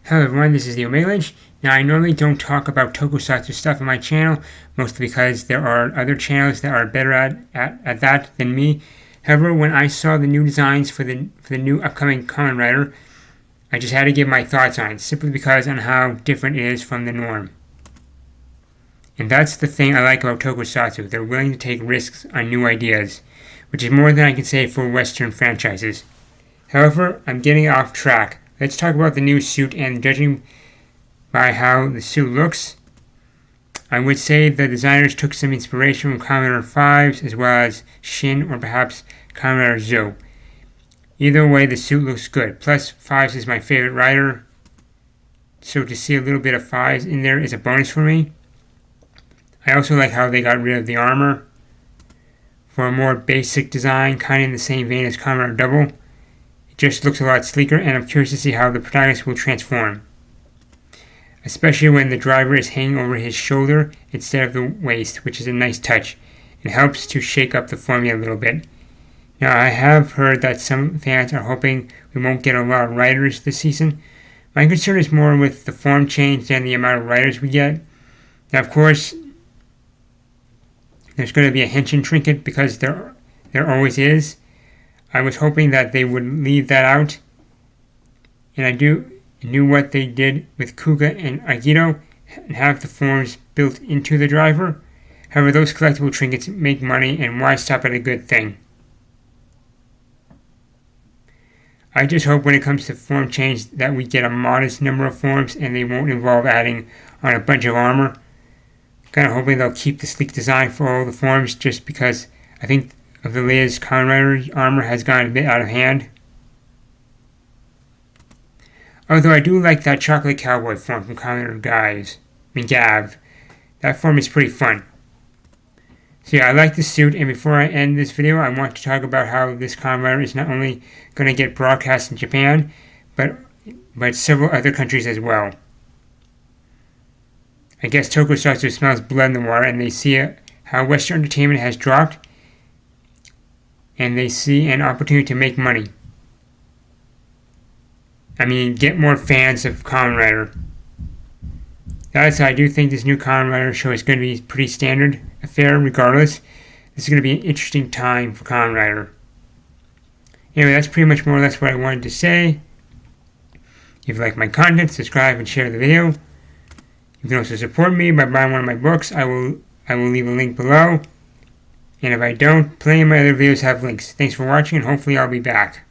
Hello everyone, this is the Omega. Now I normally don't talk about Tokusatsu stuff on my channel, mostly because there are other channels that are better at that than me. However, when I saw the new designs for the new upcoming Kamen Rider, I just had to give my thoughts on it, simply because on how different it is from the norm. And that's the thing I like about Tokusatsu. They're willing to take risks on new ideas, which is more than I can say for Western franchises. However, I'm getting off track. Let's talk about the new suit, and judging by how the suit looks, I would say the designers took some inspiration from Kamen Rider 5's as well as Shin or perhaps Kamen Rider Zo. Either way, the suit looks good. Plus, 5's is my favorite rider, so to see a little bit of 5's in there is a bonus for me. I also like how they got rid of the armor for a more basic design, kind of in the same vein as Kamen Rider Double. Just looks a lot sleeker, and I'm curious to see how the protagonist will transform, especially when the driver is hanging over his shoulder instead of the waist, which is a nice touch. It helps to shake up the formula a little bit. Now, I have heard that some fans are hoping we won't get a lot of riders this season. My concern is more with the form change than the amount of riders we get. Now, of course, there's going to be a henshin trinket because there always is. I was hoping that they would leave that out, and I knew what they did with Kuga and Agito and have the forms built into the driver. However, those collectible trinkets make money, and why stop at a good thing? I just hope when it comes to form change that we get a modest number of forms and they won't involve adding on a bunch of armor. Kind of hoping they'll keep the sleek design for all the forms, just because I think of the latest Kamen Rider armor has gone a bit out of hand. Although I do like that chocolate cowboy form from Kamen Rider Gav. That form is pretty fun. So yeah, I like this suit, and before I end this video, I want to talk about how this Kamen Rider is not only going to get broadcast in Japan, but several other countries as well. I guess Tokusatsu smells blood in the water, and they see how Western entertainment has dropped, and they see an opportunity to make money. Get more fans of Kamen Rider. That said, I do think this new Kamen Rider show is going to be pretty standard affair regardless. This is going to be an interesting time for Kamen Rider. Anyway, that's pretty much more or less what I wanted to say. If you like my content, subscribe and share the video. You can also support me by buying one of my books. I will leave a link below. And if I don't, plenty of my other videos have links. Thanks for watching, and hopefully I'll be back.